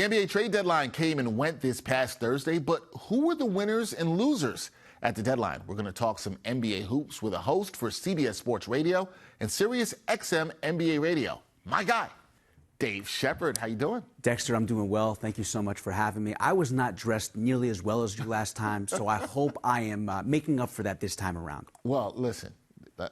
The NBA trade deadline came and went this past Thursday, but who were the winners and losers at the deadline? We're going to talk some NBA hoops with a host for CBS Sports Radio and Sirius XM NBA Radio. My guy, Dave Shepard. How you doing? Dexter, I'm doing well. Thank you so much for having me. I was not dressed nearly as well as you last time, so I hope I am making up for that this time around. Well, listen,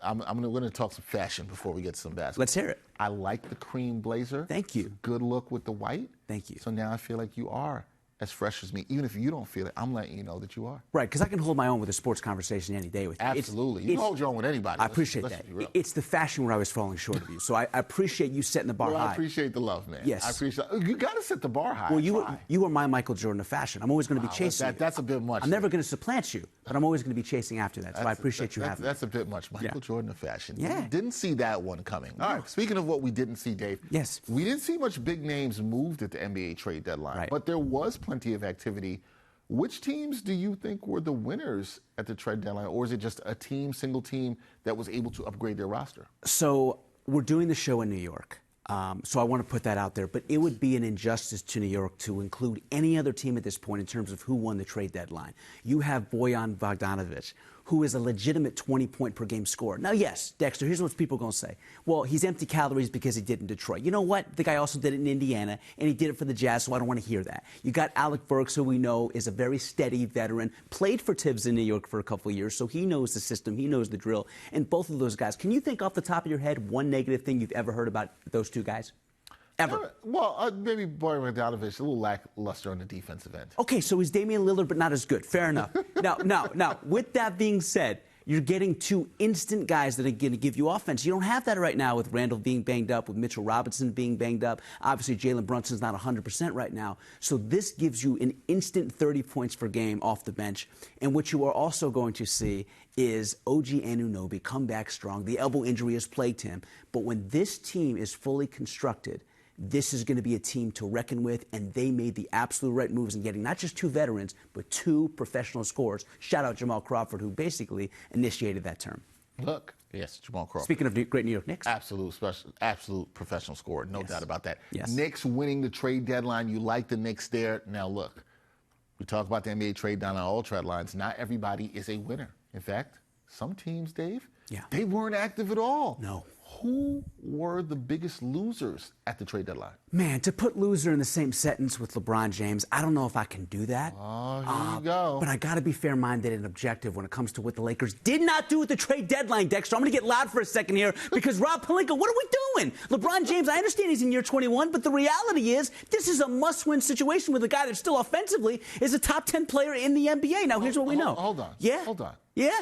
I'm going to talk some fashion before we get to some basketball. Let's hear it. I like the cream blazer. Thank you. It's a good look with the white. Thank you. So now I feel like you are as fresh as me. Even if you don't feel it, I'm letting you know that you are. Right, because I can hold my own with a sports conversation any day with you. Absolutely. You can hold your own with anybody. I appreciate that. It's the fashion where I was falling short of you. So I appreciate you setting the bar high. I appreciate the love, man. Yes. I appreciate you got to set the bar high. Well, you are my Michael Jordan of fashion. I'm always going to be chasing you. That's a bit much. I'm never going to supplant you, but I'm always going to be chasing after that. So I appreciate you having me. That's a bit much. Michael Jordan of fashion. Yeah. Didn't see that one coming. All right. Speaking of what we didn't see, Dave. Yes. We didn't see much big names moved at the NBA trade deadline. Right. But there was plenty of activity. Which teams do you think were the winners at the trade deadline, or is it just a single team that was able to upgrade their roster? So we're doing the show in New York, so I want to put that out there. But it would be an injustice to New York to include any other team at this point in terms of who won the trade deadline. You have Bojan Bogdanovic, who is a legitimate 20-point-per-game scorer. Now, yes, Dexter, here's what people are going to say. Well, he's empty calories because he did it in Detroit. You know what? The guy also did it in Indiana, and he did it for the Jazz, so I don't want to hear that. You got Alec Burks, who we know is a very steady veteran, played for Tibbs in New York for a couple of years, so he knows the system, he knows the drill. And both of those guys, can you think off the top of your head one negative thing you've ever heard about those two guys? Ever? Maybe Bojan Bogdanovic, a little lackluster on the defensive end. Okay, so he's Damian Lillard, but not as good. Fair enough. Now, with that being said, you're getting two instant guys that are going to give you offense. You don't have that right now with Randall being banged up, with Mitchell Robinson being banged up. Obviously, Jalen Brunson's not 100% right now. So this gives you an instant 30 points per game off the bench. And what you are also going to see is OG Anunoby come back strong. The elbow injury has plagued him. But when this team is fully constructed, this is going to be a team to reckon with, and they made the absolute right moves in getting not just two veterans, but two professional scorers. Shout out Jamal Crawford, who basically initiated that term. Look, yes, Jamal Crawford. Speaking of great New York Knicks. Absolute professional scorer, no doubt about that. Yes. Knicks winning the trade deadline. You like the Knicks there. Now, look, we talk about the NBA trade deadline, all trade lines. Not everybody is a winner. In fact, some teams, Dave, they weren't active at all. No. Who were the biggest losers at the trade deadline? Man, to put loser in the same sentence with LeBron James, I don't know if I can do that. Oh, here you go. But I got to be fair-minded and objective when it comes to what the Lakers did not do at the trade deadline, Dexter. I'm going to get loud for a second here because Rob Pelinka, what are we doing? LeBron James, I understand he's in year 21, but the reality is this is a must-win situation with a guy that still offensively is a top 10 player in the NBA. Now, here's what we know. Hold on. Yeah? Hold on. Yeah?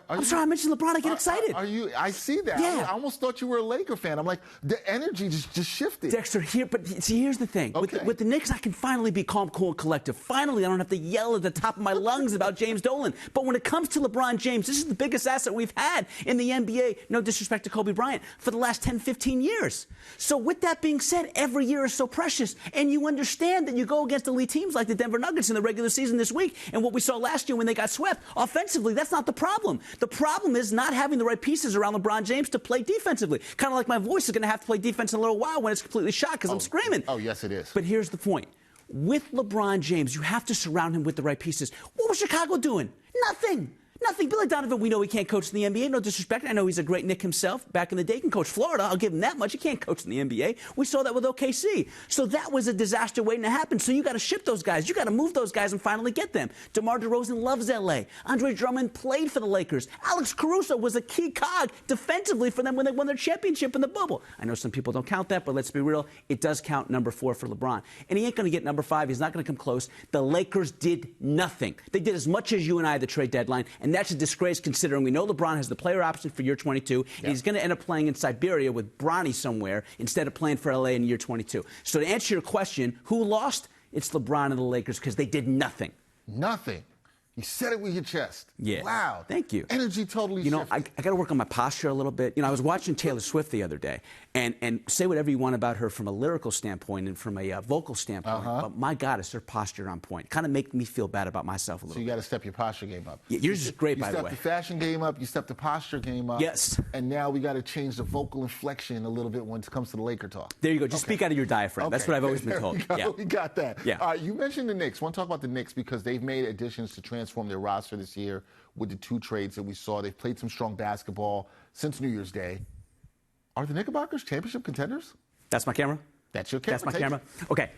I'm sorry I mentioned LeBron. I get excited. I see that. Yeah. I almost thought you were a Laker fan. I'm like, the energy just shifted. Dexter, here's the thing. Okay. With the Knicks, I can finally be calm, cool, and collective. Finally, I don't have to yell at the top of my lungs about James Dolan. But when it comes to LeBron James, this is the biggest asset we've had in the NBA, no disrespect to Kobe Bryant, for the last 10, 15 years. So with that being said, every year is so precious. And you understand that you go against elite teams like the Denver Nuggets in the regular season this week. And what we saw last year when they got swept, offensively, that's not the problem. The problem is not having the right pieces around LeBron James to play defensively. Kind of like my voice is going to have to play defense in a little while when it's completely shot because I'm screaming. Oh, yes, it is. But here's the point. With LeBron James, you have to surround him with the right pieces. What was Chicago doing? Nothing. Nothing. Billy Donovan, we know he can't coach in the NBA. No disrespect. I know he's a great Knick himself. Back in the day, he can coach Florida. I'll give him that much. He can't coach in the NBA. We saw that with OKC. So that was a disaster waiting to happen. So you got to ship those guys. You got to move those guys and finally get them. DeMar DeRozan loves L.A. Andre Drummond played for the Lakers. Alex Caruso was a key cog defensively for them when they won their championship in the bubble. I know some people don't count that, but let's be real. It does count number 4 for LeBron. And he ain't going to get number 5. He's not going to come close. The Lakers did nothing. They did as much as you and I at the trade deadline, and that's a disgrace considering we know LeBron has the player option for year 22, and he's going to end up playing in Siberia with Bronny somewhere instead of playing for L.A. in year 22. So to answer your question, who lost? It's LeBron and the Lakers because they did nothing. Nothing. You said it with your chest. Yeah. Wow. Thank you. Energy totally shifted. I got to work on my posture a little bit. I was watching Taylor Swift the other day, And say whatever you want about her from a lyrical standpoint and from a vocal standpoint, but my God, is her posture on point. Kind of make me feel bad about myself a little So you got to step your posture game up. Yeah, yours is great, by the way. You stepped the fashion game up, you stepped the posture game up. Yes. And now we got to change the vocal inflection a little bit when it comes to the Laker talk. There you go. Just speak out of your diaphragm. That's what I've always been told. We got that. Yeah. All right, you mentioned the Knicks. I want to talk about the Knicks because they've made additions to transform their roster this year with the 2 trades that we saw. They've played some strong basketball since New Year's Day. Are the Knickerbockers championship contenders? That's my camera? That's your camera. That's my camera? Okay.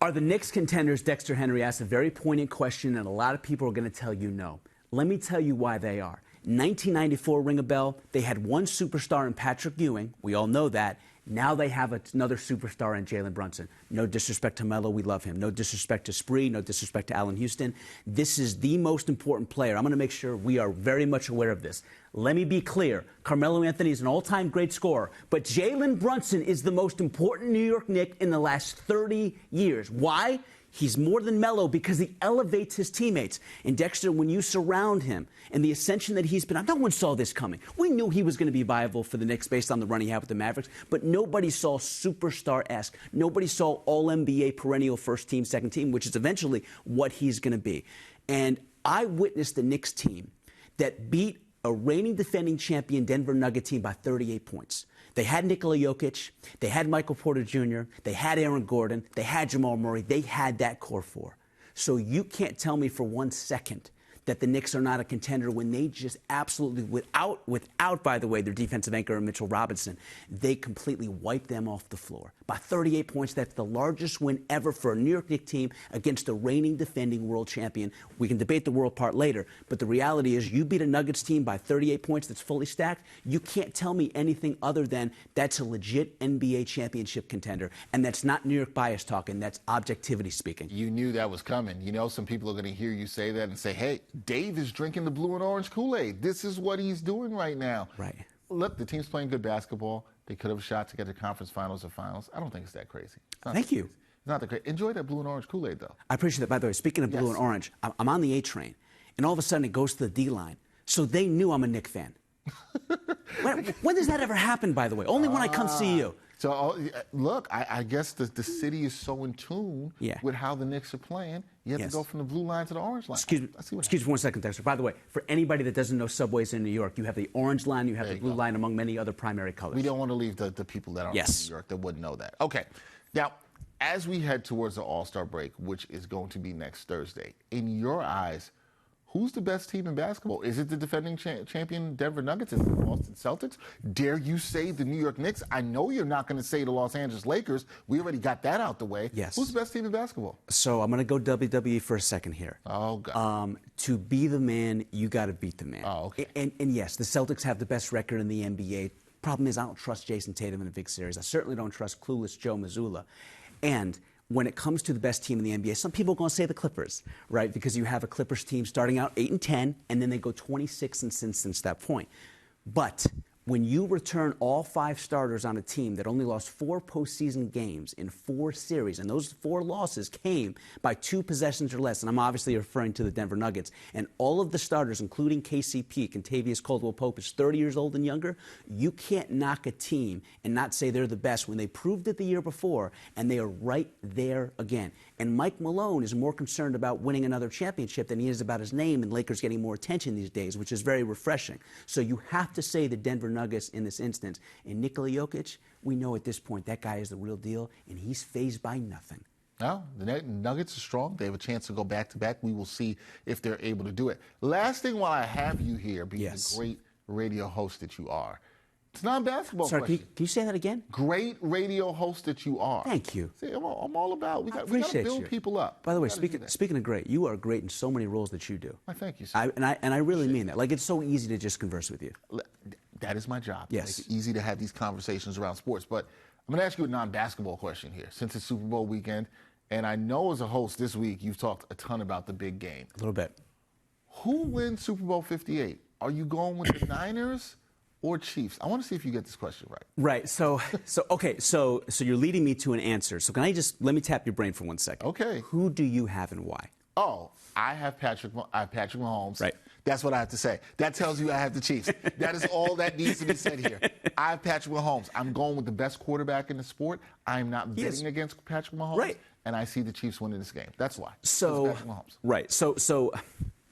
Are the Knicks contenders? Dexter Henry asked a very poignant question, and a lot of people are going to tell you no. Let me tell you why they are. 1994, ring a bell. They had one superstar in Patrick Ewing. We all know that. Now they have another superstar in Jalen Brunson. No disrespect to Melo, we love him. No disrespect to Spree, no disrespect to Allen Houston. This is the most important player. I'm going to make sure we are very much aware of this. Let me be clear. Carmelo Anthony is an all-time great scorer, but Jalen Brunson is the most important New York Knick in the last 30 years. Why? He's more than Melo because he elevates his teammates. And Dexter, when you surround him and the ascension that he's been on, no one saw this coming. We knew he was going to be viable for the Knicks based on the run he had with the Mavericks, but nobody saw superstar-esque. Nobody saw all-NBA perennial first team, second team, which is eventually what he's going to be. And I witnessed the Knicks team that beat a reigning defending champion Denver Nugget team by 38 points. They had Nikola Jokic, they had Michael Porter Jr., they had Aaron Gordon, they had Jamal Murray, they had that core 4. So you can't tell me for 1 second that the Knicks are not a contender when they just absolutely, without, by the way, their defensive anchor, Mitchell Robinson, they completely wiped them off the floor. By 38 points, that's the largest win ever for a New York Knicks team against the reigning defending world champion. We can debate the world part later, but the reality is you beat a Nuggets team by 38 points that's fully stacked. You can't tell me anything other than that's a legit NBA championship contender, and that's not New York bias talking, that's objectivity speaking. You knew that was coming. You know, some people are going to hear you say that and say, hey, Dave is drinking the blue and orange Kool-Aid. This is what he's doing right now. Right. Look, the team's playing good basketball. They could have a shot to get to conference finals or finals. I don't think it's that crazy. Thank you. It's not that crazy. Enjoy that blue and orange Kool-Aid, though. I appreciate that. By the way, speaking of blue and orange, I'm on the A train, and all of a sudden it goes to the D line. So they knew I'm a Knicks fan. when does that ever happen, by the way? Only when I come see you. So, look, I guess the city is so in tune with how the Knicks are playing. You have to go from the blue line to the orange line. Excuse me for 1 second, Dexter. By the way, for anybody that doesn't know subways in New York, you have the orange line, you have the blue line, among many other primary colors. We don't want to leave the people that aren't from New York that wouldn't know that. Okay. Now, as we head towards the All-Star break, which is going to be next Thursday, in your eyes, who's the best team in basketball? Is it the defending champion Denver Nuggets? Is it the Boston Celtics? Dare you say the New York Knicks? I know you're not going to say the Los Angeles Lakers. We already got that out the way. Yes. Who's the best team in basketball? So I'm going to go WWE for a second here. Oh, God. To be the man, you got to beat the man. Oh, okay. And yes, the Celtics have the best record in the NBA. Problem is, I don't trust Jason Tatum in a big series. I certainly don't trust clueless Joe Mazzulla. And when it comes to the best team in the NBA, some people are going to say the Clippers, right? Because you have a Clippers team starting out 8-10, and then they go 26 since that point. But when you return all 5 starters on a team that only lost 4 postseason games in 4 series, and those 4 losses came by 2 possessions or less, and I'm obviously referring to the Denver Nuggets, and all of the starters, including KCP, Kentavious Caldwell-Pope, is 30 years old and younger, you can't knock a team and not say they're the best when they proved it the year before, and they are right there again. And Mike Malone is more concerned about winning another championship than he is about his name, and Lakers getting more attention these days, which is very refreshing. So you have to say the Denver Nuggets in this instance. And Nikola Jokic, we know at this point that guy is the real deal, and he's fazed by nothing. No, the Nuggets are strong. They have a chance to go back-to-back. We will see if they're able to do it. Last thing while I have you here, being the great radio host that you are, it's not a basketball question. Can you say that again? Great radio host that you are. Thank you. See, I'm all about. We got to build people up. By the way, speaking of great, you are great in so many roles that you do. I thank you, sir. And I really mean that. Like, it's so easy to just converse with you. That is my job. Yes. Make it easy to have these conversations around sports. But I'm going to ask you a non-basketball question here, since it's Super Bowl weekend. And I know as a host this week, you've talked a ton about the big game. A little bit. Who wins Super Bowl 58? Are you going with the Niners or Chiefs? I want to see if you get this question right. Right. So you're leading me to an answer. So let me tap your brain for 1 second. Okay. Who do you have and why? Oh, I have Patrick Mahomes. Right. That's what I have to say. That tells you I have the Chiefs. That is all that needs to be said here. I have Patrick Mahomes. I'm going with the best quarterback in the sport. I'm not betting against Patrick Mahomes. Right. And I see the Chiefs winning this game. That's why. So, Patrick Mahomes. Right. So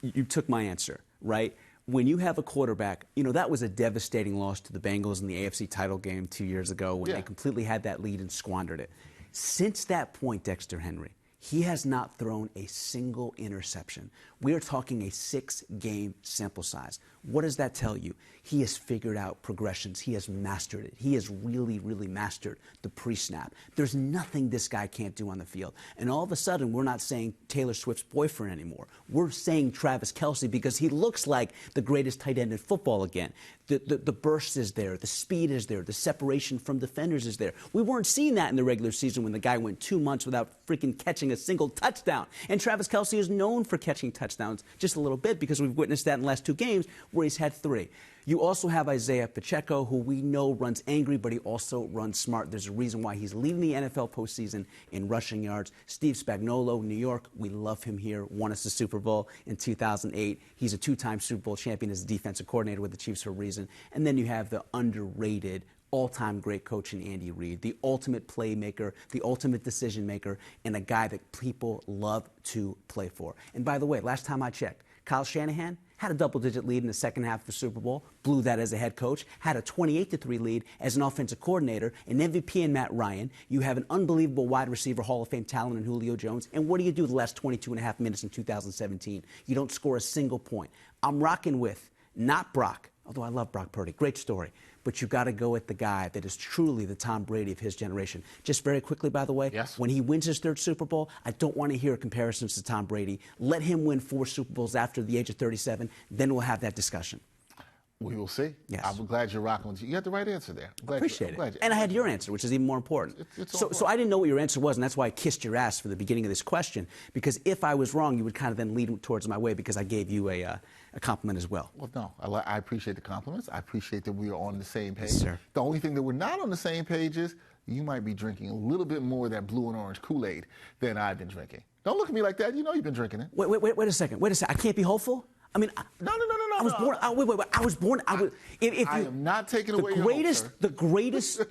you took my answer, right? When you have a quarterback, that was a devastating loss to the Bengals in the AFC title game 2 years ago when they completely had that lead and squandered it. Since that point, Dexter Henry, he has not thrown a single interception. We are talking a 6-game sample size. What does that tell you? He has figured out progressions. He has mastered it. He has really, really mastered the pre-snap. There's nothing this guy can't do on the field. And all of a sudden, we're not saying Taylor Swift's boyfriend anymore. We're saying Travis Kelce because he looks like the greatest tight end in football again. The burst is there. The speed is there. The separation from defenders is there. We weren't seeing that in the regular season when the guy went 2 months without freaking catching a single touchdown. And Travis Kelce is known for catching touchdowns just a little bit because we've witnessed that in the last 2 games where he's had 3. You also have Isaiah Pacheco, who we know runs angry, but he also runs smart. There's a reason why he's leading the NFL postseason in rushing yards. Steve Spagnuolo, New York, we love him here. Won us the Super Bowl in 2008. He's a 2-time Super Bowl champion as a defensive coordinator with the Chiefs for a reason. And then you have the underrated all-time great coach in Andy Reid, the ultimate playmaker, the ultimate decision maker, and a guy that people love to play for. And by the way, last time I checked, Kyle Shanahan had a double-digit lead in the second half of the Super Bowl, blew that as a head coach, had a 28-3 lead as an offensive coordinator, an MVP in Matt Ryan. You have an unbelievable wide receiver, Hall of Fame talent in Julio Jones. And what do you do the last 22.5 minutes in 2017? You don't score a single point. I'm rocking with not Brock, although I love Brock Purdy. Great story. But you got to go with the guy that is truly the Tom Brady of his generation. Just very quickly, by the way, when he wins his 3rd Super Bowl, I don't want to hear comparisons to Tom Brady. Let him win 4 Super Bowls after the age of 37. Then we'll have that discussion. We will see. Yes. I'm glad you're rocking with you. You got the right answer there. Appreciate it. And I had your answer, which is even more important. So I didn't know what your answer was, and that's why I kissed your ass for the beginning of this question, because if I was wrong, you would kind of then lead towards my way because I gave you a compliment as well. Well, no, I appreciate the compliments. I appreciate that we are on the same page. Yes, sir. The only thing that we're not on the same page is you might be drinking a little bit more of that blue and orange Kool-Aid than I've been drinking. Don't look at me like that. You know you've been drinking it. Wait a second. I can't be hopeful? I mean, no. I was born. I was born. I am not taking away your hope, sir. The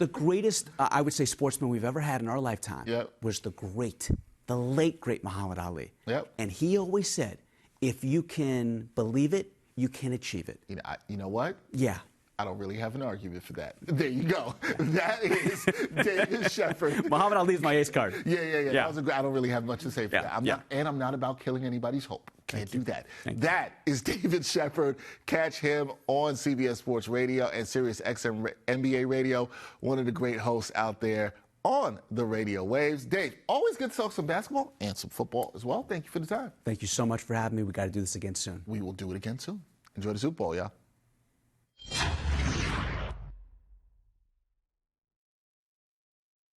greatest, I would say, sportsman we've ever had in our lifetime was the late great Muhammad Ali. Yep. And he always said, if you can believe it, you can achieve it. You know what? Yeah. I don't really have an argument for that. There you go. That is David Shepard. Muhammad Ali is my ace card. Yeah. I don't really have much to say for that. I'm not about killing anybody's hope. Can't do that. That is David Shepard. Catch him on CBS Sports Radio and Sirius XM NBA Radio. One of the great hosts out there on the radio waves. Dave, always good to talk some basketball and some football as well. Thank you for the time. Thank you so much for having me. We got to do this again soon. We will do it again soon. Enjoy the Super Bowl, y'all.